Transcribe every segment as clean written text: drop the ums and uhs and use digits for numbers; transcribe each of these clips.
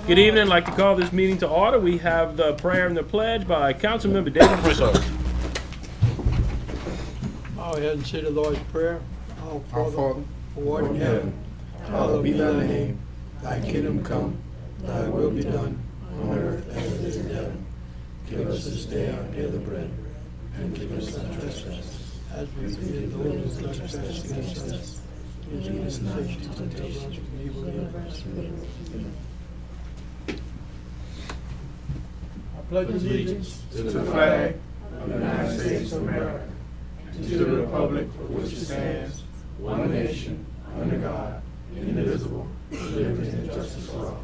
Good evening. I'd like to call this meeting to order. We have the prayer and the pledge by Councilmember David Broussard. Bow your head and say the Lord's Prayer. Our Father, who art in heaven, hallowed be thy name. Thy kingdom come, thy will be done, on earth as it is in heaven. Give us this day our daily bread, and forgive us our trespasses, as we forgive those who trespass against us. And lead us not into temptation, but evil deliver us from evil. I pledge allegiance to the flag of the United States of America, and to the republic for which it stands, one nation, under God, indivisible, with liberty and justice for all.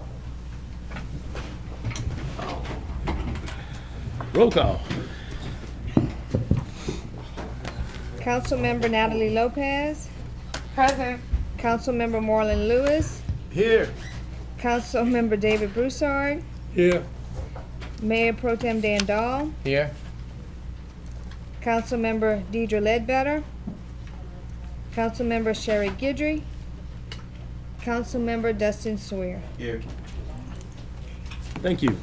Roll call. Councilmember Natalie Lopez. Present. Councilmember Marlon Lewis. here. Councilmember David Broussard. Here. Mayor Pro Tem Dan Dahl. Here. Councilmember Deidre Ledbetter. Councilmember Sherry Guidry. Councilmember Dustin Sawyer. Here. Thank you.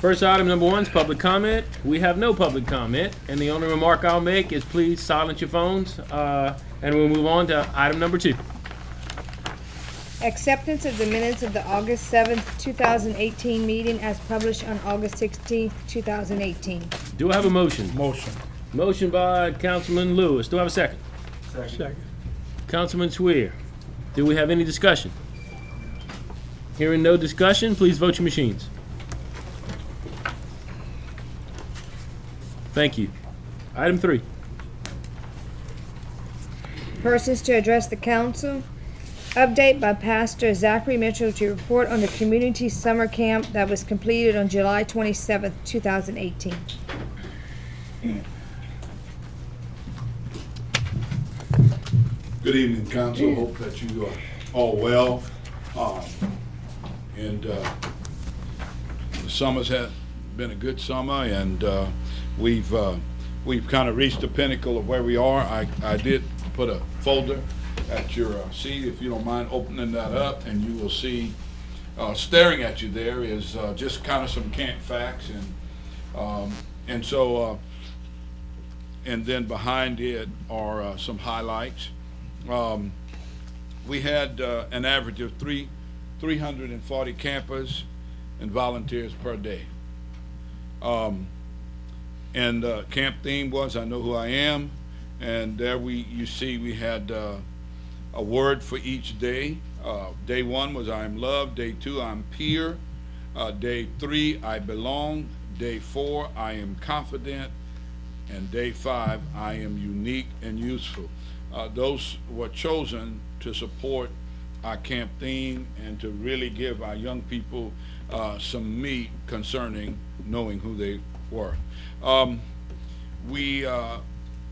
First item number 1 is public comment. We have no public comment, and the only remark I'll make is please silence your phones, and we'll move on to item number 2. Acceptance of the minutes of the August 7th, 2018 meeting as published on August 16th, 2018. Do I have a motion? Motion. Motion by Councilman Lewis. Do I have a second? Second. Councilman Swear. Do we have any discussion? Hearing no discussion, please vote your machines. Thank you. Item 3. Persons to address the council. Update by Pastor Zachary Mitchell to report on the community summer camp that was completed on July 27th, 2018. Good evening, council. Hope that you are all well. The summer's been a good summer, and we've kind of reached the pinnacle of where we are. I did put a folder at your seat, if you don't mind opening that up, and you will see staring at you there is just kind of some camp facts, and then behind it are some highlights. We had an average of 340 campers and volunteers per day. Camp theme was I Know Who I Am, and there you see we had a word for each day. Day 1 was I am loved. Day 2, I'm peer. Day 3, I belong. Day 4, I am confident. And day 5, I am unique and useful. Those were chosen to support our camp theme and to really give our young people some meat concerning knowing who they were.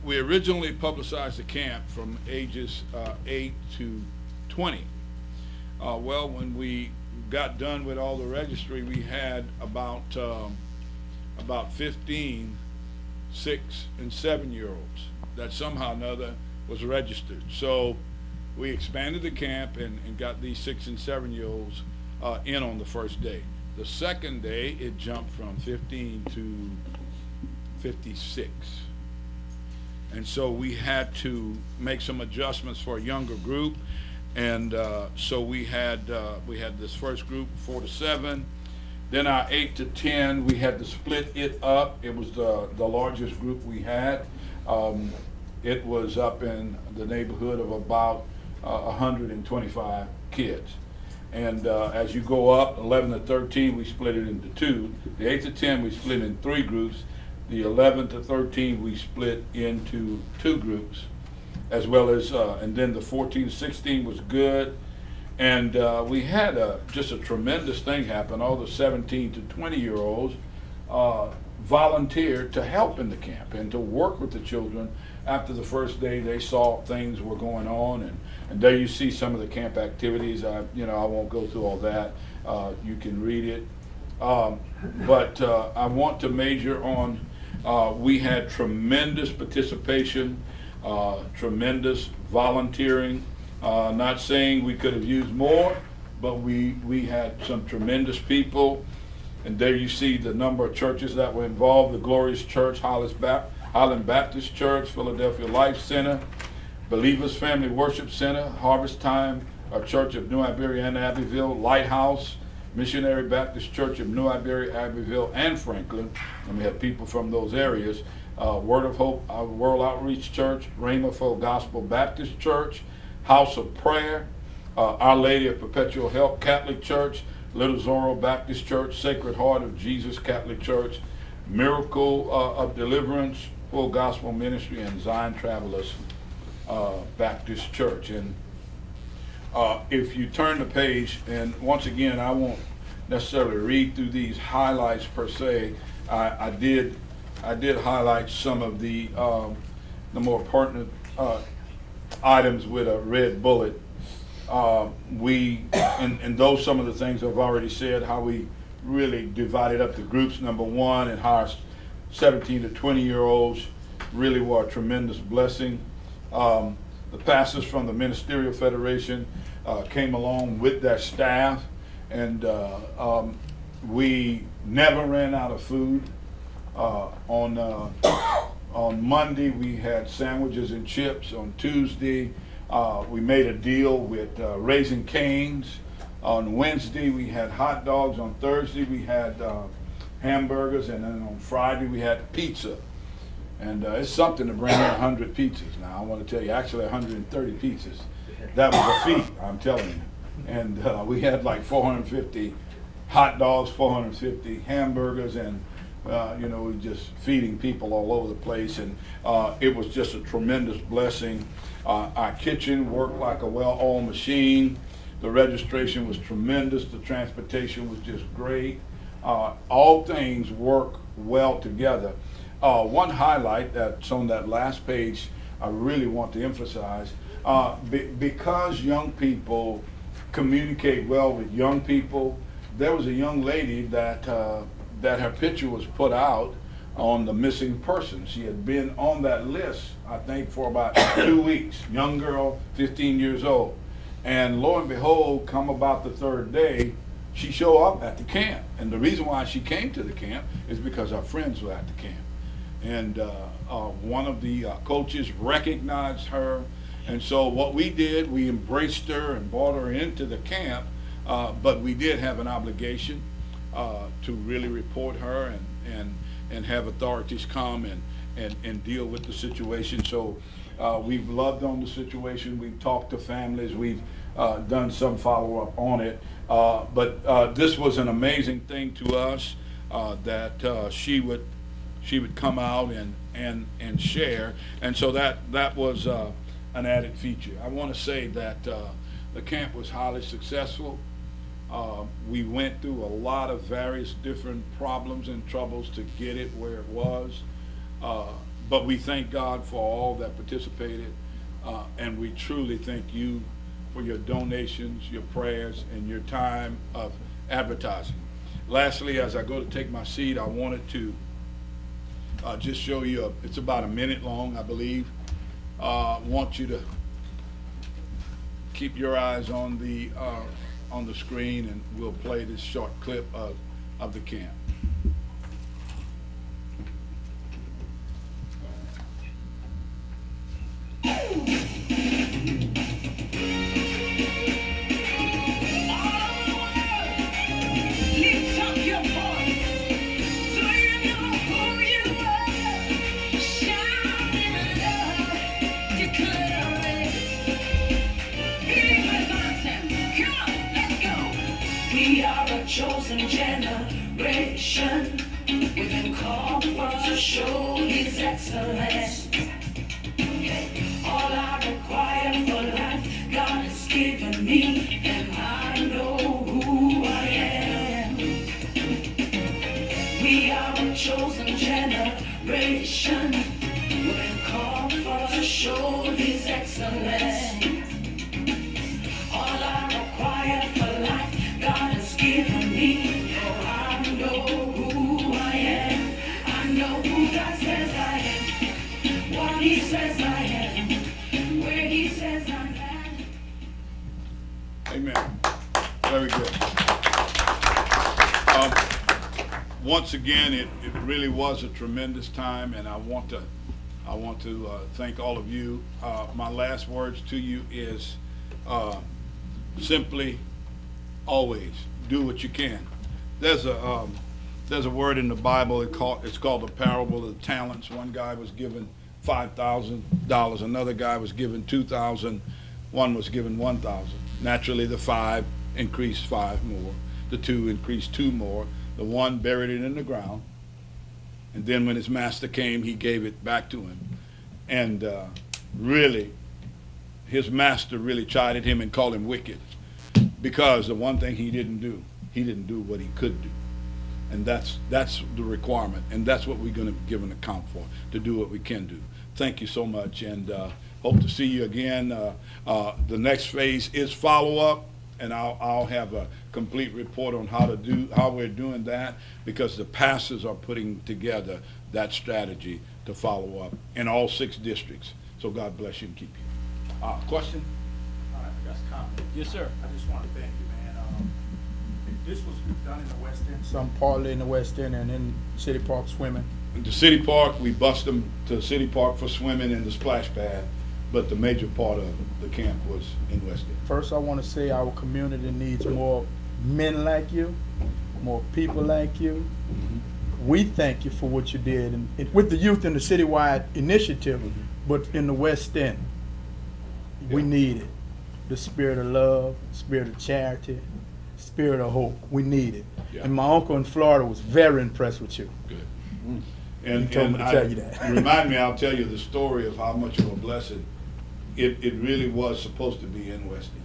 We originally publicized the camp from ages 8 to 20. Well, when we got done with all the registry, we had about 15 6 and 7 year olds that somehow or another was registered. So we expanded the camp and got these 6 and 7 year olds in on the first day. The second day, it jumped from 15 to 56. And so we had to make some adjustments for a younger group. And so we had this first group, 4 to 7. Then our 8 to 10, we had to split it up. It was the largest group we had. It was up in the neighborhood of about 125 kids. And as you go up, 11 to 13, we split it into 2. The 8 to 10, we split in 3 groups. The 11 to 13, we split into 2 groups, as well as, and then the 14 to 16 was good. And we had just a tremendous thing happen. All the 17 to 20 year olds volunteered to help in the camp and to work with the children. After the first day, they saw things were going on, and there you see some of the camp activities. I won't go through all that. You can read it. But I want to major on, we had tremendous participation, tremendous volunteering. Not saying we could have used more, but we had some tremendous people. And there you see the number of churches that were involved: the Glorious Church, Highland Baptist Church, Philadelphia Life Center, Believers Family Worship Center, Harvest Time Church of New Iberia and Abbeville, Lighthouse, Missionary Baptist Church of New Iberia, Abbeville, and Franklin. And we had people from those areas. Word of Hope World Outreach Church, Rhema Full Gospel Baptist Church, House of Prayer, Our Lady of Perpetual Help Catholic Church, Little Zorro Baptist Church, Sacred Heart of Jesus Catholic Church, Miracle of Deliverance Full Gospel Ministry, and Zion Travelers Baptist Church. And if you turn the page, and once again, I won't necessarily read through these highlights per se. I did highlight some of the more pertinent items with a red bullet. And those some of the things I've already said, how we really divided up the groups, number one, and how our 17 to 20-year-olds really were a tremendous blessing. The pastors from the Ministerial Federation came along with their staff, and we never ran out of food. On Monday we had sandwiches and chips. On Tuesday we made a deal with Raising Cane's. On Wednesday we had hot dogs. On Thursday we had hamburgers, and then on Friday we had pizza. And it's something to bring in 100 pizzas. Now I want to tell you, actually 130 pizzas. That was a feat, I'm telling you. And we had like 450 hot dogs, 450 hamburgers, and we just feeding people all over the place. And it was just a tremendous blessing. Our kitchen worked like a well-oiled machine. The registration was tremendous. The transportation was just great. All things work well together. One highlight that's on that last page I really want to emphasize, because young people communicate well with young people. There was a young lady that her picture was put out on the missing person. She had been on that list, I think, for about 2 weeks. Young girl, 15 years old. And lo and behold, come about the third day, she showed up at the camp. And the reason why she came to the camp is because our friends were at the camp. And one of the coaches recognized her. And so what we did, we embraced her and brought her into the camp. But we did have an obligation to really report her and have authorities come and deal with the situation. So we've loved on the situation. We've talked to families. We've done some follow-up on it. But this was an amazing thing to us, that she would come out and share. And so that was an added feature. I want to say that the camp was highly successful. We went through a lot of various different problems and troubles to get it where it was. But we thank God for all that participated. And we truly thank you for your donations, your prayers, and your time of advertising. Lastly, as I go to take my seat, I wanted to just show you, it's about a minute long, I believe. Want you to keep your eyes on the screen, and we'll play this short clip of the camp. Chosen generation, we've been called for to show His excellence. All I require for life, God has given me, and I know who I am. We are a chosen generation, we've been called for to show His excellence. All I require for life, God has given me. Oh, I know who I am. I know who God says I am. What He says I am. Where He says I'm at. Amen. Very once again, it really was a tremendous time, and I want to thank all of you. My last words to you is simply always do what you can. There's a word in the Bible, it's called the parable of the talents. One guy was given $5,000, another guy was given $2,000, one was given $1,000. Naturally, the 5 increased 5 more, the 2 increased 2 more, the 1 buried it in the ground, and then when his master came, he gave it back to him. And really, his master really chided him and called him wicked, because the one thing he didn't do what he could do. And that's the requirement, and that's what we're going to give an account for, to do what we can do. Thank you so much, and hope to see you again. The next phase is follow-up, and I'll have a complete report on how we're doing that, because the pastors are putting together that strategy to follow up in all 6 districts. So God bless you and keep you. Question? All right, I got a comment. Yes, sir. I just want to thank you, man. This was done in the West End, some partly in the West End and in City Park swimming. In the city park, we bust them to the city park for swimming in the splash pad, but the major part of the camp was in West End. First, I want to say our community needs more men like you, more people like you. We thank you for what you did and with the youth in the citywide initiative, but in the West End, we need it. The spirit of love, spirit of charity, spirit of hope. We need it. Yeah. And my uncle in Florida was very impressed with you. Good. And, He told me to tell you that. You remind me, I'll tell you the story of how much of a blessing it really was supposed to be in West End.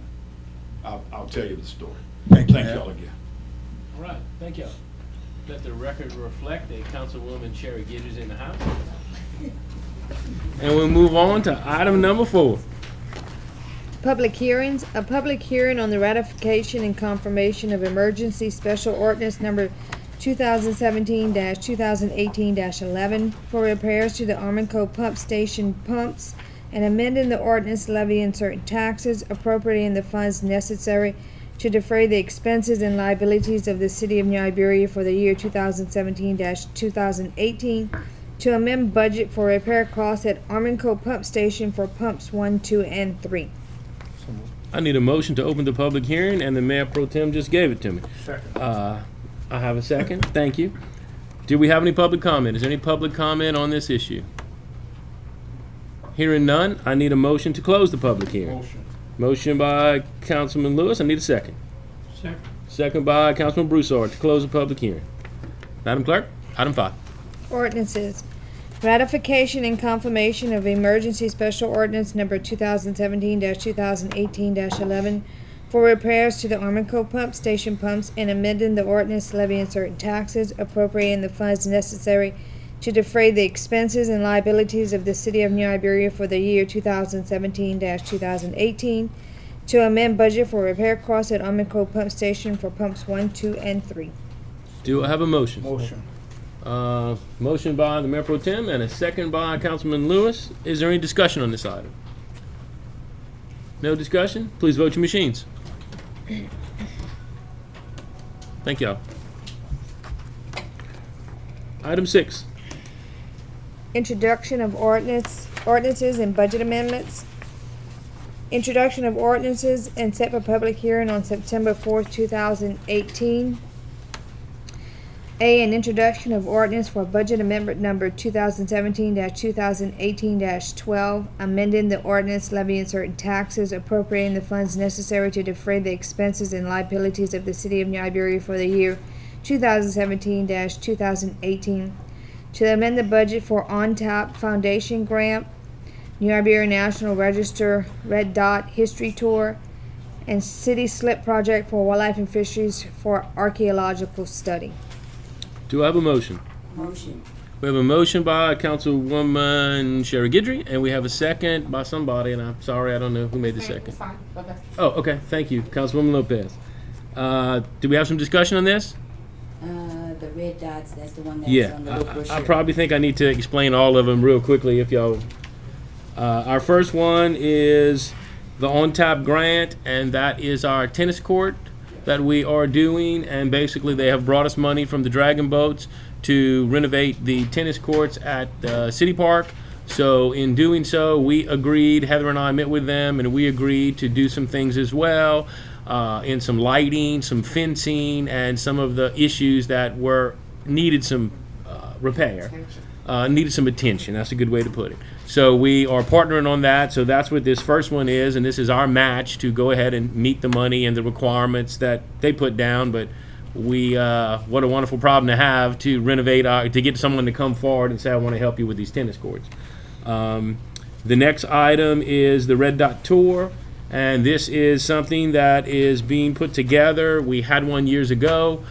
I'll tell you the story. Thank you, Thank man. y'all again. All right, thank y'all. Let the record reflect that Councilwoman Sherry Gitters in the house. And we'll move on to item number 4. Public hearings. A public hearing on the ratification and confirmation of emergency special ordinance number 2017-2018-11 for repairs to the Armanco pump station pumps and amending the ordinance levying certain taxes, appropriating the funds necessary to defray the expenses and liabilities of the city of New Iberia for the year 2017-2018, to amend budget for repair costs at Armanco pump station for pumps 1, 2, and 3. I need a motion to open the public hearing, and the Mayor Pro Tem just gave it to me. Second. I have a second. Thank you. Do we have any public comment? Is there any public comment on this issue? Hearing none, I need a motion to close the public hearing. Motion. Motion by Councilman Lewis. I need a second. Second. Second by Councilman Broussard to close the public hearing. Madam Clerk, item 5. Ordinances. Ratification and confirmation of emergency special ordinance number 2017-2018-11 for repairs to the Armanco pump station pumps and amending the ordinance levying certain taxes, appropriating the funds necessary to defray the expenses and liabilities of the city of New Iberia for the year 2017-2018, to amend budget for repair costs at Armanco pump station for pumps 1, 2, and 3. Do I have a motion? Motion. Motion by the Mayor Pro Tem and a second by Councilman Lewis. Is there any discussion on this item? No discussion? Please vote your machines. Thank y'all. Item 6. Introduction of ordinances and budget amendments. Introduction of ordinances and set for public hearing on September 4th, 2018. A, an introduction of ordinance for budget amendment number 2017-2018-12, amending the ordinance levying certain taxes, appropriating the funds necessary to defray the expenses and liabilities of the city of New Iberia for the year 2017-2018, to amend the budget for on-tap foundation grant, New Iberia National Register Red Dot History Tour, and City Slip Project for Wildlife and Fisheries for archaeological study. Do I have a motion? Motion. We have a motion by Councilwoman Sherry Guidry, and we have a second by somebody, and I'm sorry, I don't know who made the second. It's fine. Okay. Oh, okay, thank you, Councilwoman Lopez. Do we have some discussion on this? The red dots, that's the one that's Yeah, on the little brochure. I probably think I need to explain all of them real quickly if y'all. Our first one is the on-tap grant, and that is our tennis court. that we are doing, and basically they have brought us money from the Dragon Boats to renovate the tennis courts at City Park. So in doing so, we agreed, Heather and I met with them, and we agreed to do some things as well, in some lighting, some fencing, and some of the issues that needed some repair, needed some attention. That's a good way to put it. So we are partnering on that. So that's what this first one is, and this is our match to go ahead and meet the money and the requirements that they put down. But what a wonderful problem to have, to renovate to get someone to come forward and say, I want to help you with these tennis courts. The next item is the Red Dot Tour, and this is something that is being put together. We had one years ago.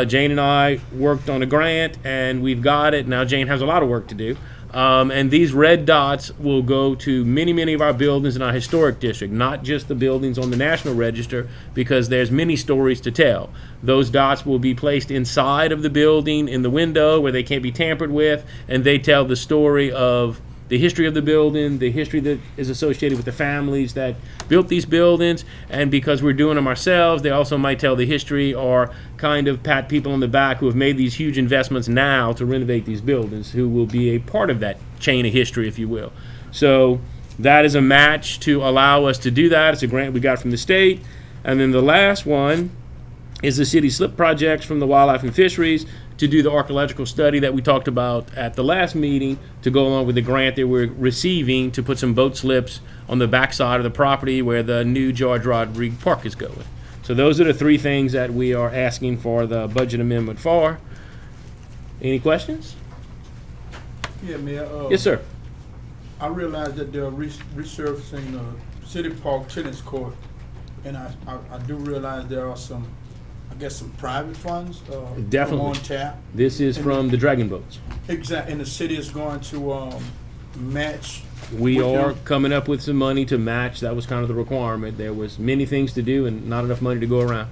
Jane and I worked on a grant, and we've got it. Now Jane has a lot of work to do. And these red dots will go to many, many of our buildings in our historic district, not just the buildings on the National Register, because there's many stories to tell. Those dots will be placed inside of the building in the window where they can't be tampered with, and they tell the story of the history of the building, the history that is associated with the families that built these buildings, and because we're doing them ourselves, they also might tell the history or kind of pat people on the back who have made these huge investments now to renovate these buildings, who will be a part of that chain of history, if you will. So that is a match to allow us to do that. It's a grant we got from the state. And then the last one is the city slip projects from the Wildlife and Fisheries, to do the archaeological study that we talked about at the last meeting, to go along with the grant that we're receiving to put some boat slips on the backside of the property where the new George Rodriguez Park is going. So those are the three things that we are asking for the budget amendment for. Any questions? Yeah, Mayor. Yes, sir. I realize that they're resurfacing the City Park tennis court, and I do realize there are some, I guess, some private funds Definitely. on tap. This is from the Dragon Boats. Exactly, and the city is going to match. We with are them. coming up with some money to match. That was kind of the requirement. There was many things to do and not enough money to go around.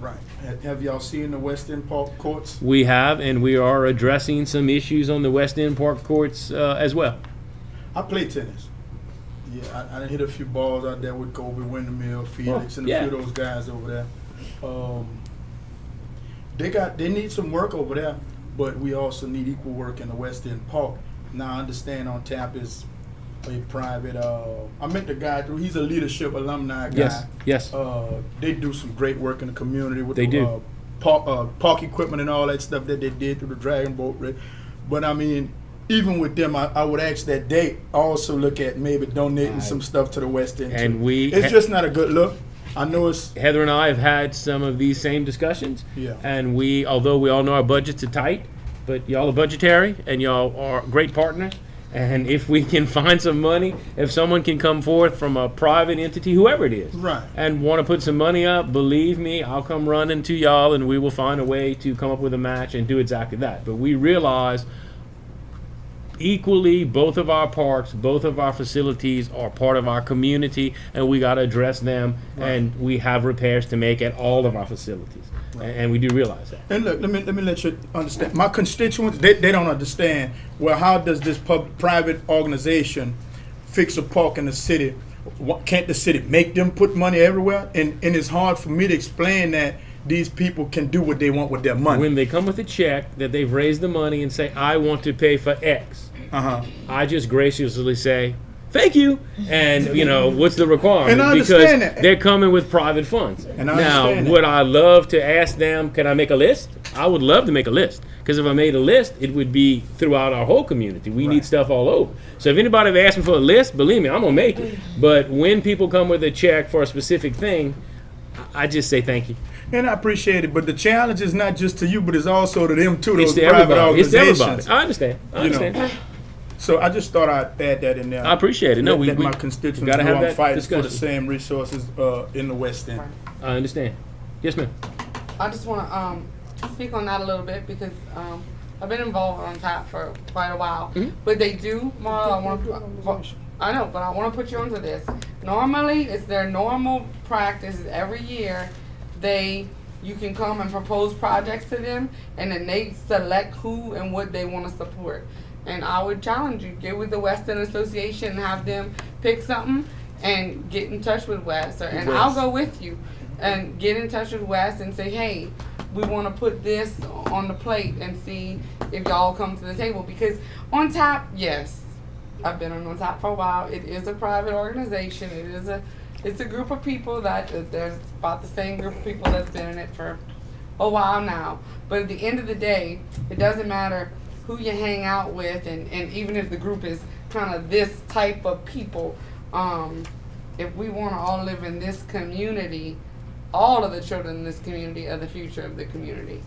Right. Have y'all seen the West End Park courts? We have, and we are addressing some issues on the West End Park courts as well. I play tennis. Yeah, I hit a few balls out there with Kobe Windermill, Felix, and a yeah. few of those guys over there. They need some work over there, but we also need equal work in the West End Park. Now I understand on tap is a private. I met the guy through. He's a leadership alumni guy. Yes. They do some great work in the community with They the, do. park equipment and all that stuff that they did through the Dragon Boat race. But I mean, even with them, I would ask that they also look at maybe donating some stuff to the West End. And too. It's just not a good look. I know it's. Heather and I have had some of these same discussions. Yeah. And although we all know our budgets are tight, but y'all are budgetary and y'all are great partners. And if we can find some money, if someone can come forth from a private entity, whoever it is, Right. and want to put some money up, believe me, I'll come running to y'all and we will find a way to come up with a match and do exactly that. But we realize equally, both of our parks, both of our facilities are part of our community, and we got to address them. Right. And we have repairs to make at all of our facilities, and we do realize that. And look, let me let you understand. My constituents, they don't understand. Well, how does this private organization fix a park in the city? Can't the city make them put money everywhere? And it's hard for me to explain that these people can do what they want with their money. When they come with a check that they've raised the money and say, I want to pay for X, I just graciously say, thank you. And, what's the requirement? And I because understand that. they're coming with private funds. And I now, understand that. would I love to ask them, can I make a list? I would love to make a list. Because if I made a list, it would be throughout our whole community. We need stuff all over. So if anybody asks me for a list, believe me, I'm going to make it. But when people come with a check for a specific thing, I just say thank you. And I appreciate it, but the challenge is not just to you, but it's also to them too. It's Those to private everybody. It's to organizations. everybody. I understand. I understand. So I just thought I'd add that in there. I appreciate it. No, Let we my constituents gotta know have I'm that fighting discussion. for the same resources in the West End. I understand. Yes, ma'am. I just want to speak on that a little bit because I've been involved on tap for quite a while. Mhm. But they do, Marla, I know, but I want to put you onto this. Normally, it's their normal practice is every year you can come and propose projects to them, and then they select who and what they want to support. And I would challenge you, get with the West End Association and have them pick something and get in touch with Wes. And I'll go with you. and get in touch with Wes and say, hey, we want to put this on the plate and see if y'all come to the table. Because On Tap, yes, I've been on Tap for a while. It is a private organization. It's a group of people there's about the same group of people that's been in it for a while now. But at the end of the day, it doesn't matter who you hang out with, and even if the group is kind of this type of people, if we want to all live in this community, all of the children in this community are the future of the community.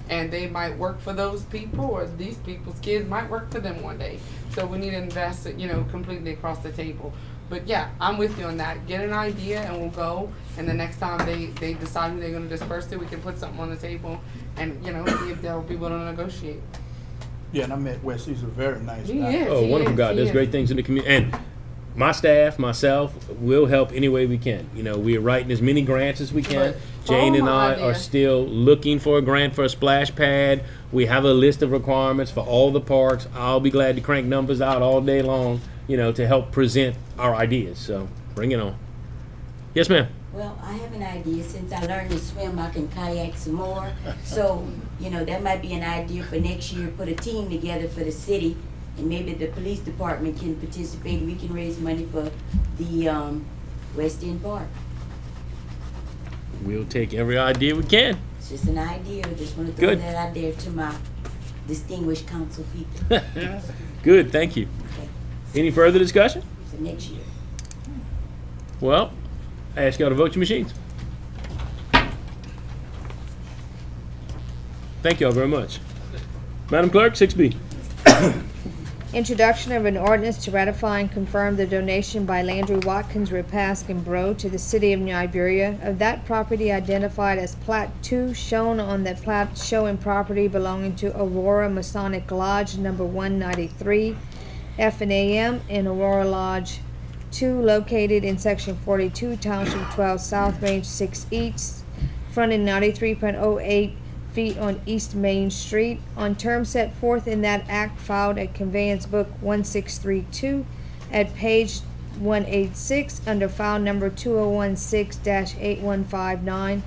And they might work for those people, or these people's kids might work for them one day. So we need to invest, completely across the table. But yeah, I'm with you on that. Get an idea and we'll go. And the next time they decide who they're going to disperse it, we can put something on the table and, see if they'll be willing to negotiate. Yeah, and I met Wes. He's a very nice He guy. is. Oh, wonderful is, guy. he Does is. great things in the community. And my staff, myself, will help any way we can. We are writing as many grants as we can. Right. Jane Oh, and my I idea. are still looking for a grant for a splash pad. We have a list of requirements for all the parks. I'll be glad to crank numbers out all day long, to help present our ideas. So bring it on. Yes, ma'am. Well, I have an idea. Since I learned to swim, I can kayak some more. So, that might be an idea for next year. Put a team together for the city, and maybe the police department can participate. We can raise money for the West End Park. We'll take every idea we can. It's just an idea. Just want to throw Good. that out there to my distinguished council people Good, thank you. Any further discussion? for next year. Well, I ask y'all to vote your machines. Thank y'all very much. Madam Clerk, 6B. Introduction of an ordinance to ratify and confirm the donation by Landry Watkins, Repask, and Bro to the city of New Iberia of that property identified as Plat 2, shown on the plat showing property belonging to Aurora Masonic Lodge number 193 F&AM in Aurora Lodge 2, located in section 42, township 12 south, range 6 east, fronting 93.08 feet on East Main Street, on terms set forth in that act filed at Conveyance Book 1632 at page 186 under file number 2016-8159,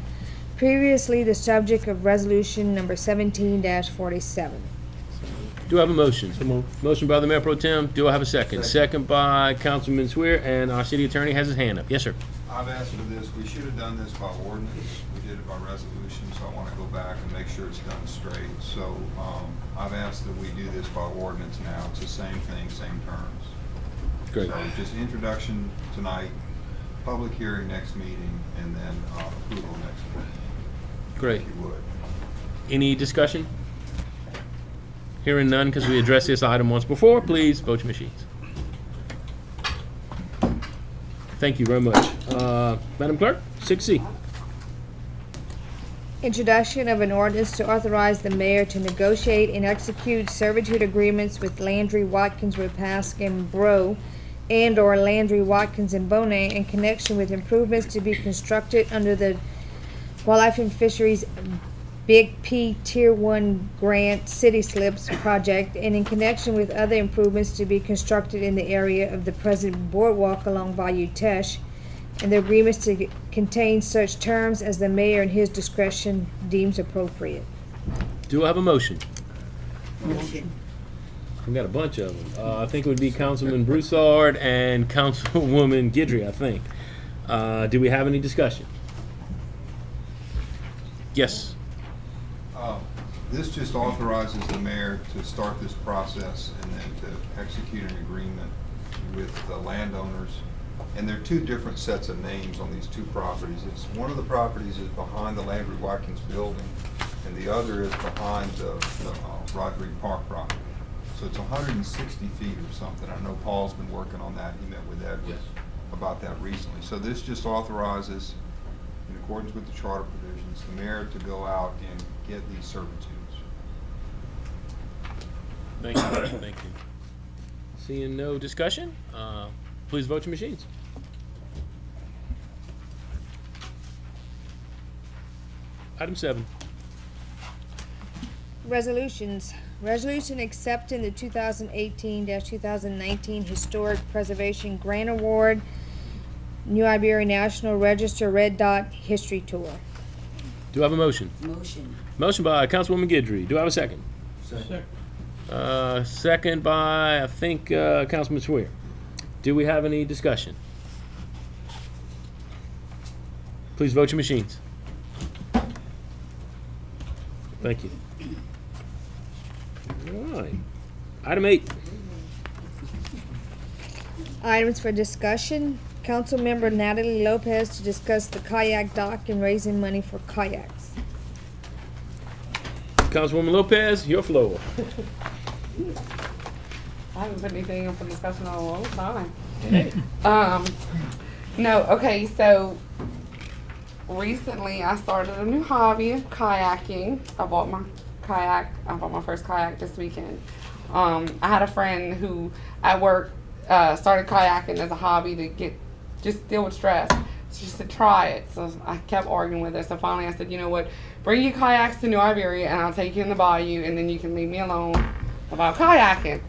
previously the subject of resolution number 17-47. Do I have a motion? Motion by the Mayor Pro Tem. Do I have a second? Second by Councilman Swear, and our city attorney has his hand up. Yes, sir. I've asked for this. We should have done this by ordinance. We did it by resolution, so I want to go back and make sure it's done straight. So I've asked that we do this by ordinance now. It's the same thing, same terms. Great. So just introduction tonight, public hearing next meeting, and then approval next week. Great. If you would. Any discussion? Hearing none, because we addressed this item once before, please vote your machines. Thank you very much. Madam Clerk, 6C. Introduction of an ordinance to authorize the mayor to negotiate and execute servitude agreements with Landry, Watkins, Repask, and Bro, and/or Landry, Watkins, and Bonet in connection with improvements to be constructed under the Wildlife and Fisheries Big P Tier 1 Grant City Slips project, and in connection with other improvements to be constructed in the area of the present boardwalk along Bayou Teche, and the agreements to contain such terms as the mayor in his discretion deems appropriate. Do I have a motion? Motion. We got a bunch of them. I think it would be Councilman Broussard and Councilwoman Guidry, I think. Do we have any discussion? Yes. This just authorizes the mayor to start this process and then to execute an agreement with the landowners. And there are two different sets of names on these two properties. It's one of the properties is behind the Landry Watkins building, and the other is behind the Rodriguez Park property. So it's 160 feet or something. I know Paul's been working on that. He met with Edward about that recently. So this just authorizes, in accordance with the charter provisions, the mayor to go out and get these servitudes. Thank you. Thank you. Seeing no discussion, please vote your machines. Item 7. Resolutions. Resolution accepting the 2018-2019 Historic Preservation Grant Award New Iberia National Register Red Dot History Tour. Do I have a motion? Motion. Motion by Councilwoman Guidry. Do I have a second? Second. Second by, I think, Councilman Swear. Do we have any discussion? Please vote your machines. Thank you. All right. Item 8. Items for discussion. Councilmember Natalie Lopez to discuss the kayak dock and raising money for kayaks. Councilwoman Lopez, your floor. I haven't put anything up for discussion in a long time. No, okay, so recently I started a new hobby of kayaking. I bought my first kayak this weekend. I had a friend who at work started kayaking as a hobby to just deal with stress. So she said, try it. So I kept arguing with her. So finally I said, you know what, bring your kayaks to New Iberia and I'll take you in the bayou and then you can leave me alone about kayaking.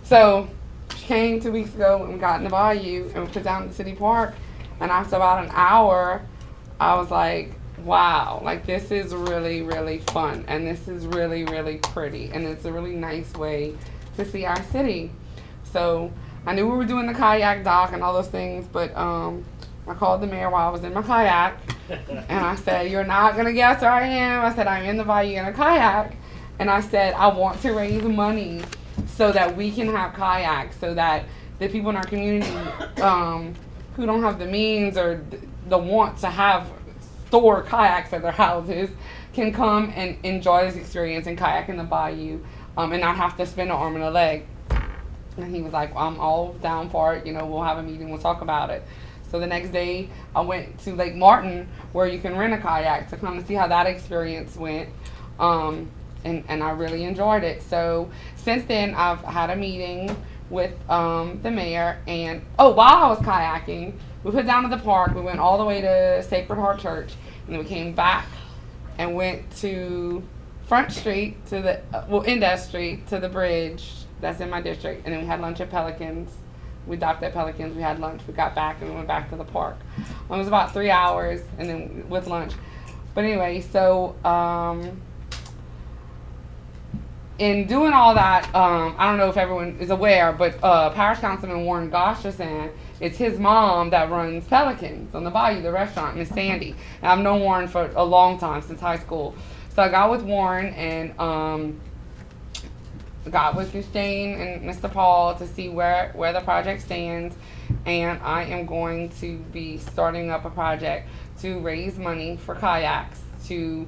So she came 2 weeks ago and we got in the bayou and we put down at the city park. And after about an hour, I was like, wow, like this is really, really fun. And this is really, really pretty. And it's a really nice way to see our city. So I knew we were doing the kayak dock and all those things, but I called the mayor while I was in my kayak. And I said, you're not going to guess where I am. I said, I'm in the bayou in a kayak. And I said, I want to raise money so that we can have kayaks, so that the people in our community who don't have the means or the want to have store kayaks at their houses can come and enjoy this experience and kayak in the bayou and not have to spend an arm and a leg. And he was like, well, I'm all down for it. You know, we'll have a meeting. We'll talk about it. So the next day, I went to Lake Martin, where you can rent a kayak to come and see how that experience went. And I really enjoyed it. So since then, I've had a meeting with the mayor. And, while I was kayaking, we put down to the park. We went all the way to Sacred Heart Church. And then we came back and went to Front Street, to the, Indes Street, to the bridge that's in my district. And then we had lunch at Pelicans. We docked at Pelicans, we had lunch, we got back, and we went back to the park. It was about 3 hours, and then with lunch. But anyway, so in doing all that, I don't know if everyone is aware, but Parish Councilman Warren Gosherson, it's his mom that runs Pelicans on the Bayou, the restaurant, Miss Sandy. And I've known Warren for a long time, since high school. So I got with Warren and got with Miss Jane and Mr. Paul to see where the project stands, and I am going to be starting up a project to raise money for kayaks, to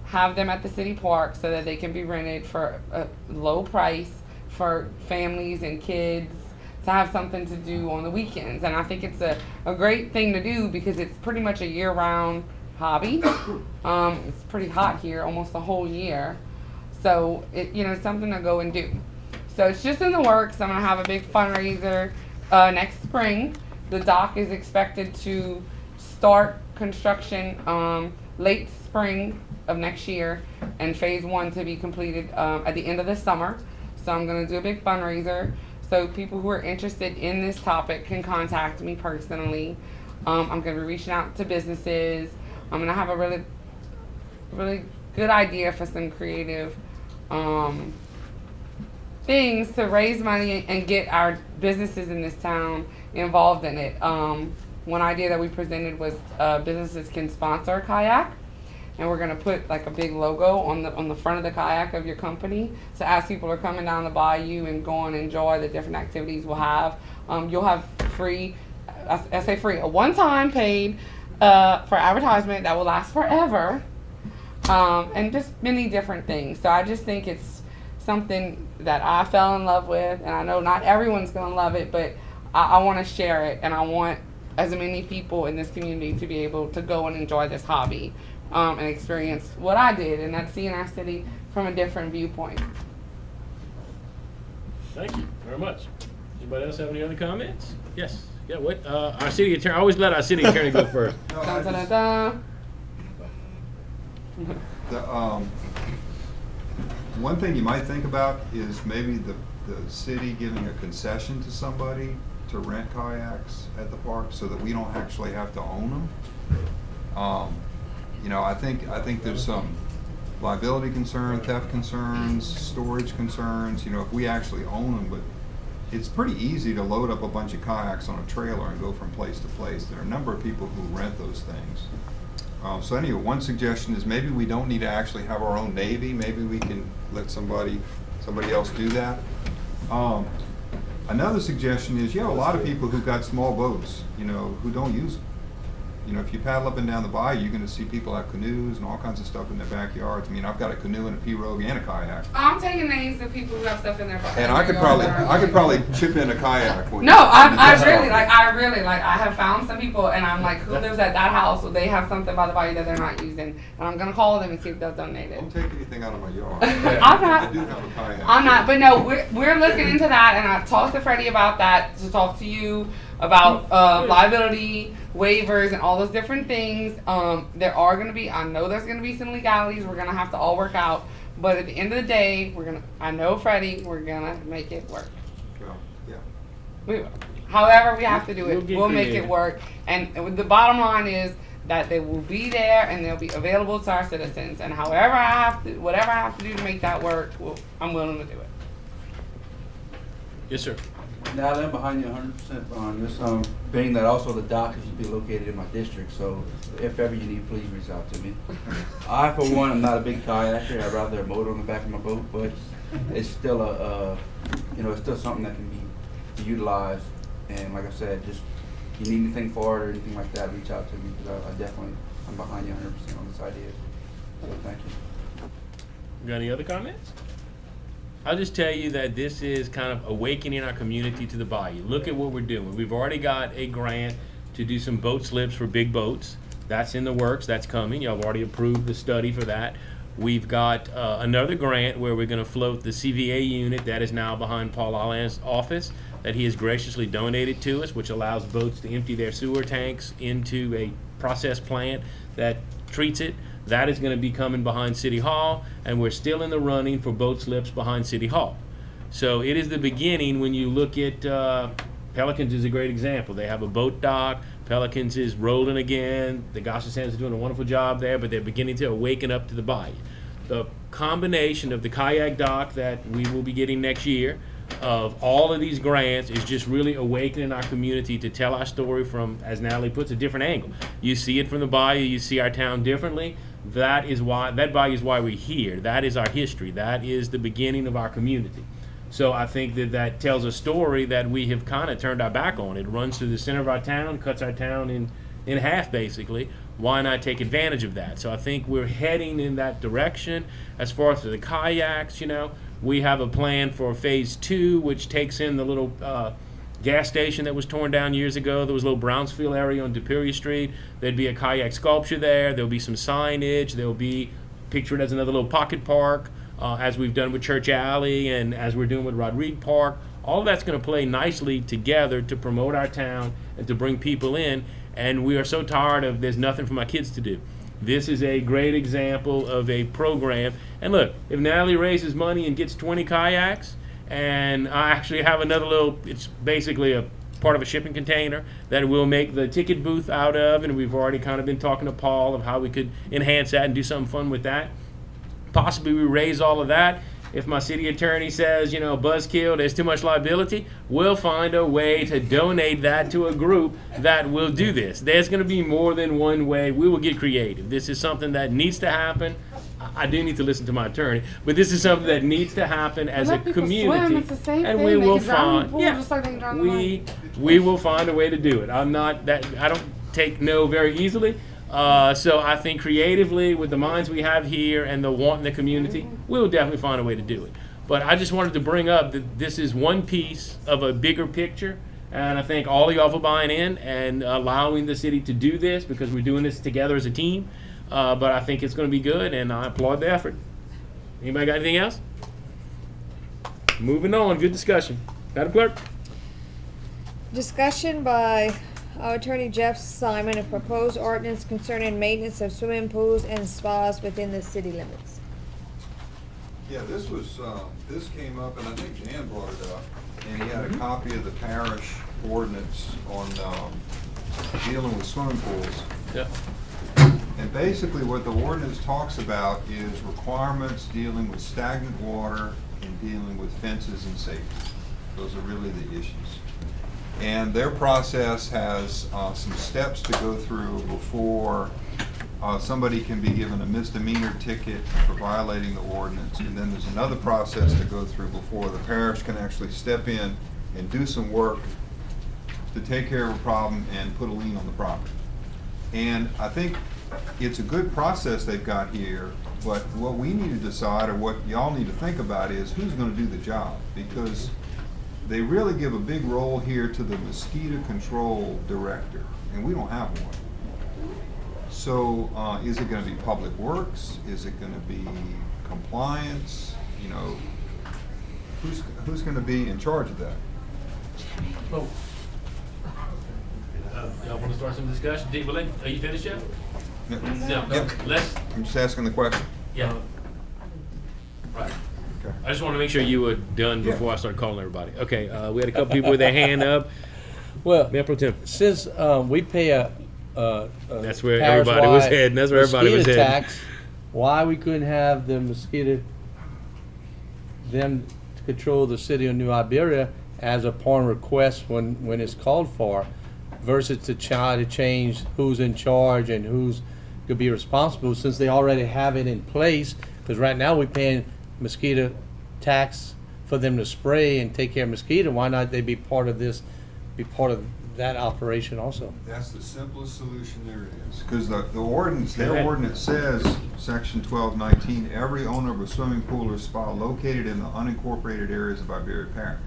have them at the city park so that they can be rented for a low price for families and kids to have something to do on the weekends. And I think it's a great thing to do because it's pretty much a year-round hobby. It's pretty hot here almost the whole year. So, it's something to go and do. So it's just in the works. I'm going to have a big fundraiser next spring. The dock is expected to start construction late spring of next year, and phase 1 to be completed at the end of the summer. So I'm going to do a big fundraiser. So people who are interested in this topic can contact me personally. I'm going to be reaching out to businesses. I'm going to have a really, really good idea for some creative things to raise money and get our businesses in this town involved in it. One idea that we presented was businesses can sponsor a kayak, and we're gonna put like a big logo on the front of the kayak of your company. So as people are coming down the bayou and going to enjoy the different activities we'll have, you'll have free, I say free, a one-time paid for advertisement that will last forever. And just many different things. So I just think it's something that I fell in love with, and I know not everyone's going to love it, but I want to share it, and I want as many people in this community to be able to go and enjoy this hobby and experience what I did, and that's seeing our city from a different viewpoint. Thank you very much. Anybody else have any other comments? Yes. Yeah, what? Our city attorney, I always let our city attorney go first. No, Dun, I dun, just- dun, dun. One thing you might think about is maybe the city giving a concession to somebody to rent kayaks at the park so that we don't actually have to own them. You know, I think there's some liability concern, theft concerns, storage concerns, you know, if we actually own them, but it's pretty easy to load up a bunch of kayaks on a trailer and go from place to place. There are a number of people who rent those things. So anyway, one suggestion is maybe we don't need to actually have our own Navy. Maybe we can let somebody else do that. Another suggestion is you have a lot of people who've got small boats, you know, who don't use them. You know, if you paddle up and down the bayou, you're going to see people have canoes and all kinds of stuff in their backyards. I mean, I've got a canoe and a pirogue and a kayak. I'm taking names of people who have stuff in their backyard. And I could probably chip in a kayak. No, I really like. I have found some people, and I'm like, who lives at that house? Well, they have something by the bayou that they're not using, and I'm gonna call them and see if they'll donate it. Don't take anything out of my yard. I'm not. I do have a kayak. I'm not, but no, we're looking into that, and I've talked to Freddie about that, to talk to you about liability waivers and all those different things. There are going to be, I know there's going to be some legalities we're going to have to all work out, but at the end of the day, I know Freddie, we're going to make it work. Well, yeah. We will. However we have to do it, We'll make creative. it work. And the bottom line is that they will be there and they'll be available to our citizens. And whatever I have to do to make that work, I'm willing to do it. Yes, sir. Now I'm behind you 100% on this, being that also the dock is to be located in my district, so if ever you need, please reach out to me. I, for one, am not a big kayaker. I'd rather a motor on the back of my boat, but it's still it's still something that can be utilized. And like I said, just if you need anything for it or anything like that, reach out to me, because I'm behind you 100% on this idea. So thank you. Got any other comments? I'll just tell you that this is kind of awakening our community to the bayou. Look at what we're doing. We've already got a grant to do some boat slips for big boats. That's in the works. That's coming. Y'all have already approved the study for that. We've got another grant where we're going to float the CVA unit that is now behind Paul Allen's office that he has graciously donated to us, which allows boats to empty their sewer tanks into a process plant that treats it. That is going to be coming behind City Hall, and we're still in the running for boat slips behind City Hall. So it is the beginning. When you look at Pelicans is a great example. They have a boat dock. Pelicans is rolling again. The Gossip Sands are doing a wonderful job there, but they're beginning to awaken up to the bayou. The combination of the kayak dock that we will be getting next year, of all of these grants, is just really awakening our community to tell our story from, as Natalie puts, a different angle. You see it from the bayou. You see our town differently. That bayou is why we're here. That is our history. That is the beginning of our community. So I think that tells a story that we have kind of turned our back on. It runs through the center of our town, cuts our town in half, basically. Why not take advantage of that? So I think we're heading in that direction. As far as the kayaks, we have a plan for phase 2, which takes in the little gas station that was torn down years ago. There was a little Brownsfield area on Superior Street. There'd be a kayak sculpture there. There'll be some signage. There'll be pictured as another little pocket park, as we've done with Church Alley and as we're doing with Rodrigue Park. All of that's going to play nicely together to promote our town and to bring people in. And we are so tired of there's nothing for my kids to do. This is a great example of a program. And look, if Natalie raises money and gets 20 kayaks, and I actually have another it's basically a part of a shipping container that we'll make the ticket booth out of, and we've already kind of been talking to Paul of how we could enhance that and do something fun with that. Possibly we raise all of that. If my city attorney says, buzzkill, there's too much liability, we'll find a way to donate that to a group that will do this. There's going to be more than one way. We will get creative. This is something that needs to happen. I do need to listen to my attorney, but this is something that needs to happen as a community. Swim. It's the same and thing. we will They can drown in the find, pool just like they can drown in the lake. we will find a way to do it. I don't take no very easily. So I think creatively, with the minds we have here and the want in the community, we'll definitely find a way to do it. But I just wanted to bring up that this is one piece of a bigger picture, and I thank all of y'all for buying in and allowing the city to do this, because we're doing this together as a team. But I think it's going to be good, and I applaud the effort. Anybody got anything else? Moving on. Good discussion. Madam Clerk? Discussion by our attorney Jeff Simon of proposed ordinance concerning maintenance of swimming pools and spas within the city limits. Yeah, this was, this came up, and I think Dan brought it up, and he had a copy of the parish ordinance on, dealing with swimming pools. Yeah. And basically what the ordinance talks about is requirements dealing with stagnant water and dealing with fences and safety. Those are really the issues. And their process has some steps to go through before somebody can be given a misdemeanor ticket for violating the ordinance. And then there's another process to go through before the parish can actually step in and do some work to take care of a problem and put a lien on the property. And I think it's a good process they've got here, but what we need to decide, or what y'all need to think about, is who's gonna do the job. Because they really give a big role here to the mosquito control director, and we don't have one. So, is it gonna be Public Works? Is it gonna be compliance? You know, who's gonna be in charge of that? Oh. Y'all want to start some discussion? Are you finished yet? No. Yep. Let's. I'm just asking the question. Yeah. Right. Okay. I just want to make sure you were done Yeah. before I start calling everybody. Okay. We had a couple people with their hand up. Well, Mayor Pro Tem. since we pay a That's where everybody was parish-wide heading. That's where everybody was mosquito heading. tax, why we couldn't have the mosquito, them to control the city of New Iberia as upon request when it's called for, versus to try to change who's in charge and who's could be responsible, since they already have it in place. Because right now we're paying mosquito tax for them to spray and take care of mosquito. Why not they be part of this, be part of that operation also? That's the simplest solution there is, because the ordinance, their Okay. ordinance says, section 1219, every owner of a swimming pool or spa located in the unincorporated areas of Iberia Parish.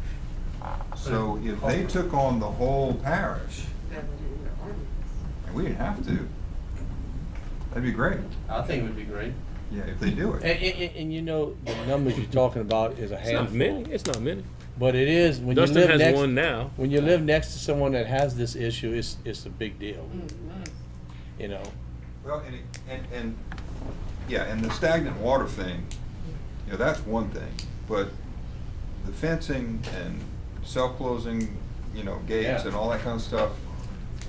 So if they took on the whole parish, and we didn't have to, that'd be great. I think it would be great. Yeah, if they do it. And you know, the numbers you're talking about is a It's not handful. many. It's not many. But it is, when you Dustin live has next, one now. when you live next to someone that has this issue, it's a big deal. You know, Well, and yeah, and the stagnant water thing, you know, that's one thing, but the fencing and self-closing, you know, gates Yeah. and all that kind of stuff,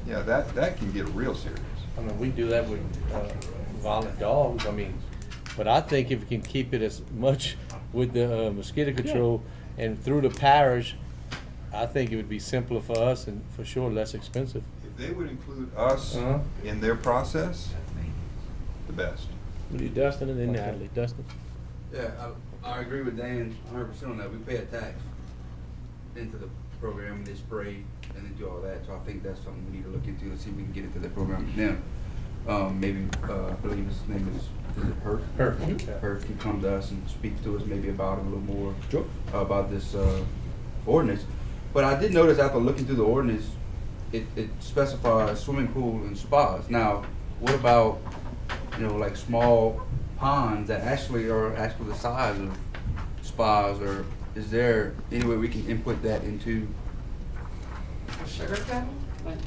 yeah, that can get real serious. I mean, we do that with violent dogs, I mean, but I think if we can keep it as much with the mosquito control and through the parish, I think it would be simpler for us and for sure less expensive. If they would include us Uh-huh. in their process, the best. We'll do Dustin and then Okay. Natalie. Dustin. Yeah, I agree with Dan 100% on that. We pay a tax into the program, they spray and they do all that. So I think that's something we need to look into and see if we can get into the program with them. Maybe, I believe his name is it Herc? Herc. Herc can come to us and speak to us maybe about it a little more. Sure. About this ordinance. But I did notice after looking through the ordinance, it specifies swimming pool and spas. Now, what about, you know, like small ponds that actually are the size of spas, or is there any way we can input that into, A sugar kettle? Like,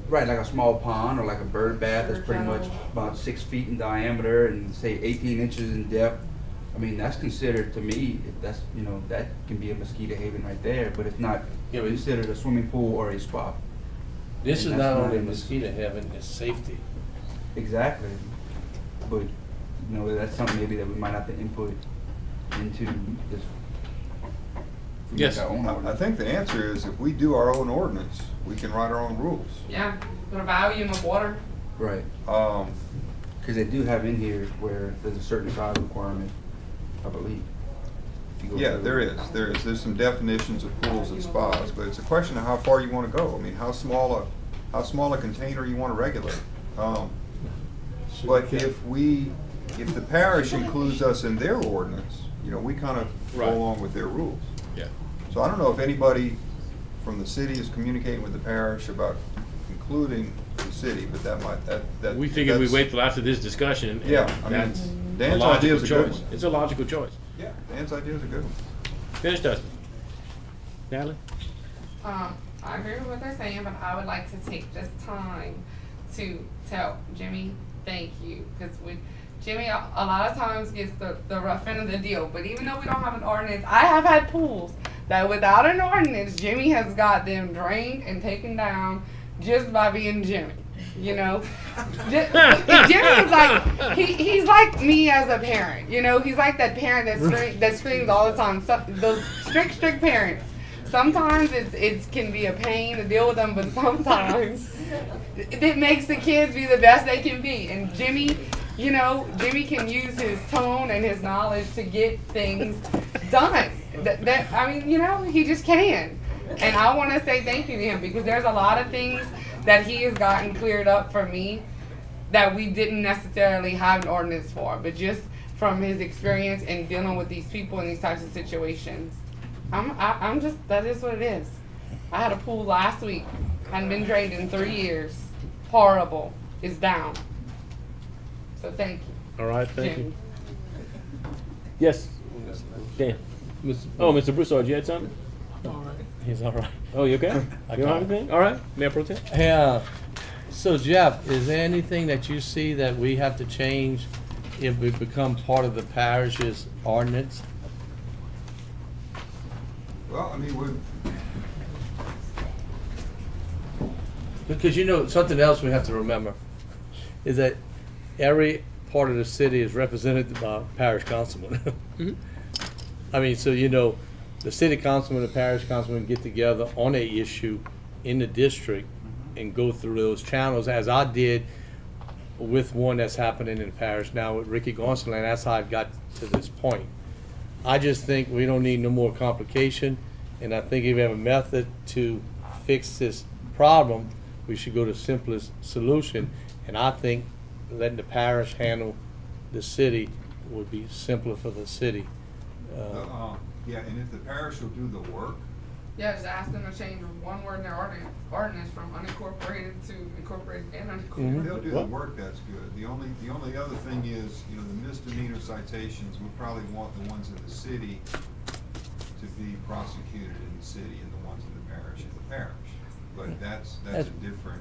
right, like a small pond or like a bird bath that's pretty much about 6 feet in diameter and say 18 inches in depth? I mean, that's considered, to me, that's, you know, that can be a mosquito haven right there, but it's not Yeah, but- considered a swimming pool or a spa. This is And not that's only in this- mosquito heaven, it's safety. Exactly. But, you know, that's something maybe that we might have to input into this. we Yes. make our own I ordinance. think the answer is if we do our own ordinance, we can write our own rules. yeah, put a volume of water. Right. Um, Because they do have in here where there's a certain size requirement, I believe. If you go Yeah, through- there is. There's some definitions of pools and spas, but it's a question of how far you wanna go. I mean, how small a container you wanna regulate. But if the parish includes us in their ordinance, you know, we kinda Right. go along with their rules. Yeah. So I don't know if anybody from the city is communicating with the parish about including the city, but that. We figured we'd that's- wait till after this discussion. And Yeah, I mean, that's a Dan's logical idea is a good choice. one. It's a logical choice. Yeah, Dan's idea is a good one. Finish, Dustin. Natalie. I agree with what they're saying, but I would like to take this time to tell Jimmy, thank you, because Jimmy a lot of times gets the rough end of the deal. But even though we don't have an ordinance, I have had pools that without an ordinance, Jimmy has got them drained and taken down just by being Jimmy. You know, Jimmy is like he's like me as a parent. You know, he's like that parent that screams all the time. So, those strict parents. Sometimes it can be a pain to deal with them, but sometimes it makes the kids be the best they can be. And Jimmy, you know, Jimmy can use his tone and his knowledge to get things done. I mean, you know, he just can. And I want to say thank you to him because there's a lot of things that he has gotten cleared up for me that we didn't necessarily have an ordinance for, but just from his experience in dealing with these people in these types of situations. I'm just, that is what it is. I had a pool last week, hadn't been drained in 3 years. Horrible. It's down. So thank you. All right, thank Jimmy. you. Yes, Dan. Oh, Mr. Broussard, you had something? He's all right. Oh, you okay? You don't have anything? All right, Mayor Pro Tem. Yeah. So Jeff, is there anything that you see that we have to change if we become part of the parish's ordinance? Well, I mean, we're, Because you know, something else we have to remember is that every part of the city is represented by a parish councilman. I mean, so you know, the city councilman and the parish councilman get together on a issue in the district and go through those channels, as I did with one that's happening in the parish now with Ricky Gonsolin. That's how I got to this point. I just think we don't need no more complication, and I think if we have a method to fix this problem, we should go to the simplest solution. And I think letting the parish handle the city would be simpler for the city. yeah, and if the parish will do the work, Yeah, just ask them to change one word in their ordinance from unincorporated to incorporated and if unincorporated. they'll do the work, that's good. The only other thing is, you know, the misdemeanor citations, we probably want the ones in the city to be prosecuted in the city and the ones in the parish in the parish. But that's a different,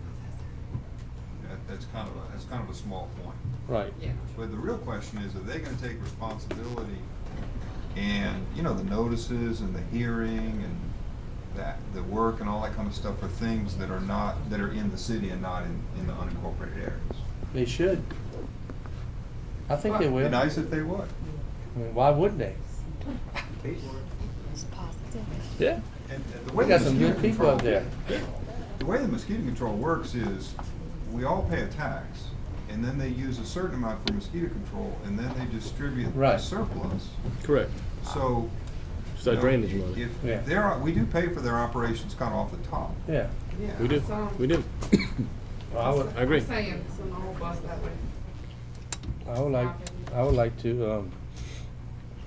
that's kind of a small point. Right. Yeah. But the real question is, are they gonna take responsibility and, you know, the notices and the hearing and the work and all that kind of stuff for things that are in the city and not in the unincorporated areas? They should. I think they It'd will. be nice if they would. I mean, why wouldn't they? Yeah. And the We way got the some mosquito good people out control- there. The way the mosquito control works is, we all pay a tax, and then they use a certain amount for mosquito control, and then they distribute the Right. surplus. Correct. So, It's that drainage money. if Yeah. we do pay for their operations kind of off the top. Yeah. Yeah. We do, So, we do. I agree. I'm saying send the whole bus that way. I would like to,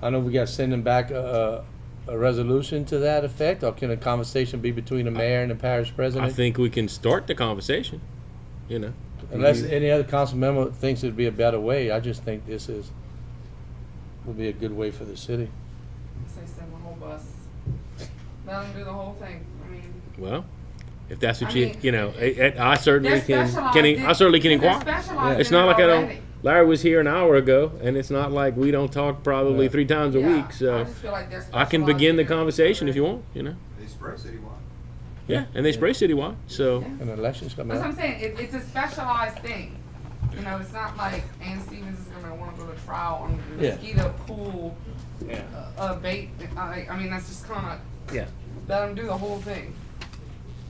I know we gotta send them back a resolution to that effect, or can a conversation be between the mayor and the parish I president? think we can start the conversation, you know. Unless any other council member thinks it'd be a better way, I just think this would be a good way for the city. Say send the whole bus. Let them do the whole thing. I mean, Well, if that's what I mean, you know, I certainly they're can, specialized I certainly can they're inquire. specialized It's in not it like I don't, already. Larry was here an hour ago, and it's not like we don't talk probably Yeah. 3 times a Yeah, week, I so just feel like they're I can specialized begin the in it conversation if you already. want, you know. They spray citywide. Yeah, and they spray citywide, so. And the elections coming That's what I'm up. saying. It's a specialized thing. You know, it's not like Ann Stevens is gonna want to go to trial on Yeah. mosquito pool Yeah. bait. I mean, that's just kind of Yeah. let them do the whole thing.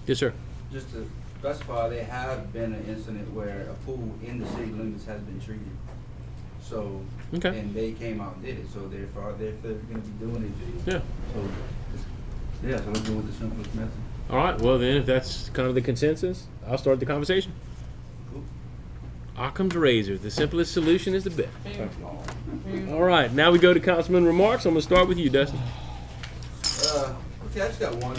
Yes, sir. Just to specify, there have been an incident where a pool in the city limits has been treated. So, Okay. and they came out and did it, so therefore, they're gonna be doing it. Yeah. So, yeah, so let's go with the simplest method. All right, well then, if that's kind of the consensus, I'll start the conversation. Cool. Occam's razor, the simplest solution is the best. All right, now we go to councilman remarks. I'm gonna start with you, Dustin. Okay, I just got one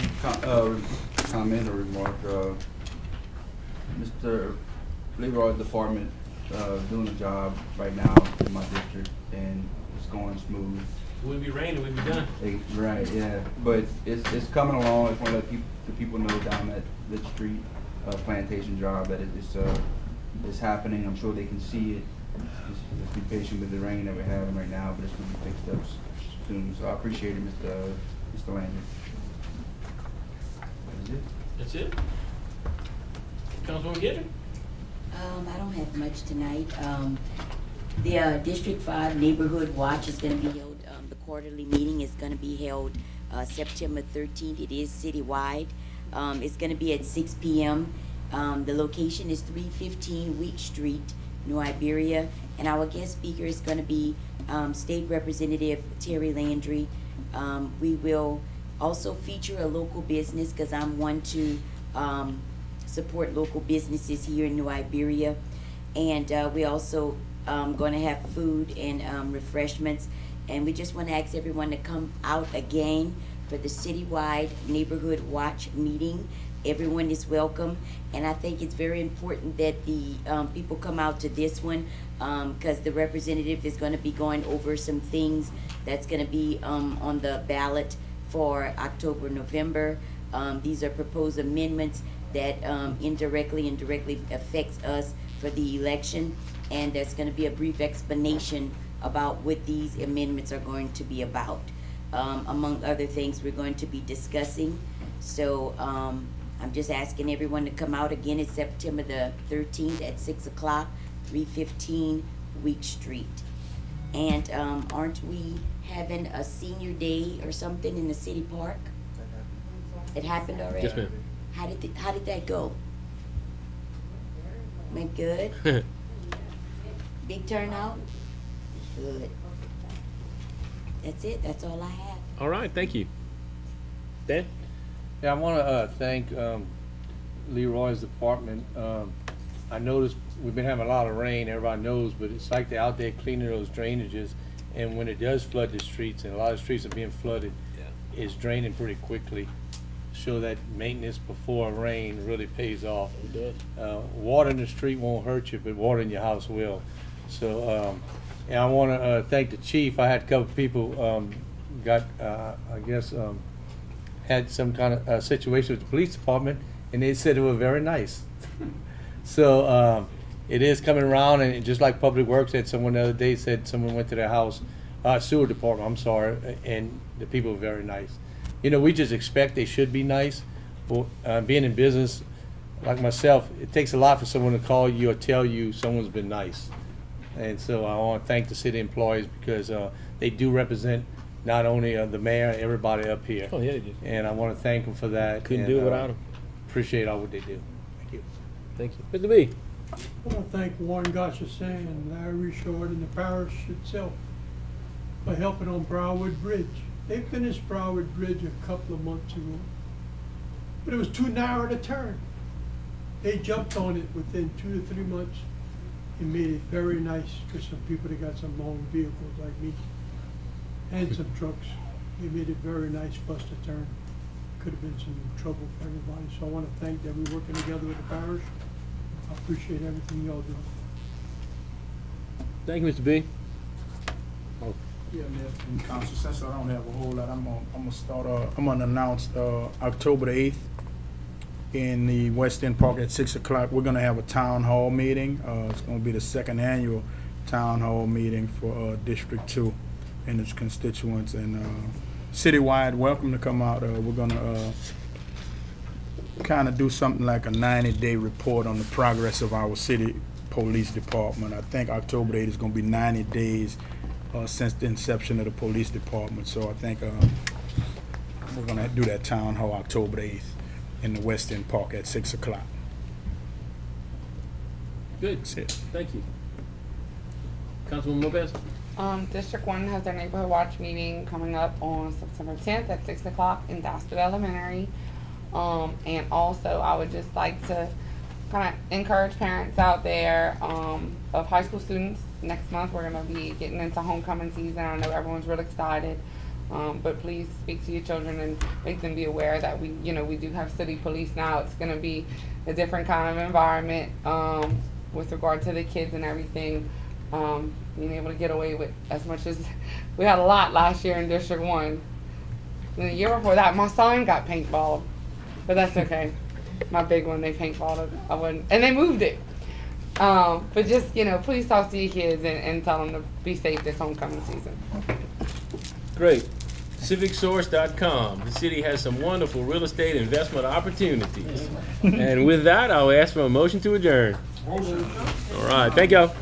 comment or remark. Mr. Leroy's department doing a job right now in my district, and it's going smooth. We'd be raining, we'd be done. Right, yeah, but it's coming along. I just want to let the people know down at the street plantation job that it's happening. I'm sure they can see it Just be patient with the rain that we're having right now, but it's gonna be fixed up soon. So I appreciate it, Mr. Landry. That's it. That's it? Councilwoman Guidry? I don't have much tonight. The District 5 Neighborhood Watch is gonna be held, the quarterly meeting is gonna be held September 13th. It is citywide. It's gonna be at 6 p.m. The location is 315 Week Street, New Iberia, and our guest speaker is gonna be State Representative Terry Landry. We will also feature a local business, because I'm one to support local businesses here in New Iberia. And we also going to have food and refreshments. And we just want to ask everyone to come out again for the citywide neighborhood watch meeting. Everyone is welcome. And I think it's very important that the people come out to this one, because the representative is going to be going over some things that's going to be on the ballot for October, November. These are proposed amendments that indirectly and directly affects us for the election, and there's going to be a brief explanation about what these amendments are going to be about. Among other things we're going to be discussing. So I'm just asking everyone to come out again. It's September the 13th at 6 o'clock, 315 Week Street. And aren't we having a senior day or something in the city park? It happened already? Yes, ma'am. How did that go? Went good? Big turnout? Good. That's it. That's all I have. All right, thank you. Dan? Yeah, I want to thank Leroy's department. I noticed we've been having a lot of rain, everybody knows, but it's like they're out there cleaning those drainages, and when it does flood the streets, and a lot of streets are being flooded, it's draining pretty quickly. Show that maintenance before rain really pays off. It does. Water in the street won't hurt you, but water in your house will. So, and I want to thank the chief. I had a couple people got, I guess, had some kind of situation with the police department, and they said it was very nice. So it is coming around, and just like Public Works had someone the other day said someone went to their house, sewer department, I'm sorry, and the people were very nice. You know, we just expect they should be nice. But, being in business, like myself, it takes a lot for someone to call you or tell you someone's been nice. And so I want to thank the city employees, because they do represent not only the mayor, everybody up here. Oh, yeah, they do. And I want to thank them for that. Couldn't and, do it without them. Appreciate all what they do. Thank you. Thank you. Mr. B? I want to thank Warren Gossett and Larry Short and the parish itself for helping on Broward Bridge. They finished Broward Bridge a couple of months ago, but it was too narrow to turn. They jumped on it within 2 to 3 months and made it very nice for some people that got some long vehicles like me and some trucks. They made it very nice for us to turn. Could have been some trouble for everybody, so I want to thank them. We're working together with the parish. I appreciate everything y'all do. Thank you, Mr. B. Yeah, Mayor and Council, since I don't have a whole lot, I'm gonna start, I'm gonna announce, October the 8th in the West End Park at 6 o'clock. We're gonna have a town hall meeting. It's gonna be the second annual town hall meeting for, District 2 and its constituents, and, citywide, welcome to come out. We're gonna, kind of do something like a 90-day report on the progress of our city police department. I think October 8th is gonna be 90 days since the inception of the police department. So I think we're gonna do that town hall October 8th in the West End Park at 6 o'clock. Good. That's it. Thank you. Councilwoman Lopez? District 1 has their neighborhood watch meeting coming up on September 10th at 6 o'clock in Dasted Elementary. And also, I would just like to kind of encourage parents out there of high school students. Next month, we're going to be getting into homecoming season. I know everyone's real excited. But please speak to your children and make them be aware that we do have city police now. It's going to be a different kind of environment with regard to the kids and everything. Being able to get away with as much as we had a lot last year in District 1. And the year before that, my son got paintballed, but that's okay. My big one, they paintballed it. I wouldn't, and they moved it. But just, please talk to your kids and tell them to be safe this homecoming season. Great. CivicSource.com. The city has some wonderful real estate investment opportunities. And with that, I'll ask for a motion to adjourn. All right. Thank y'all.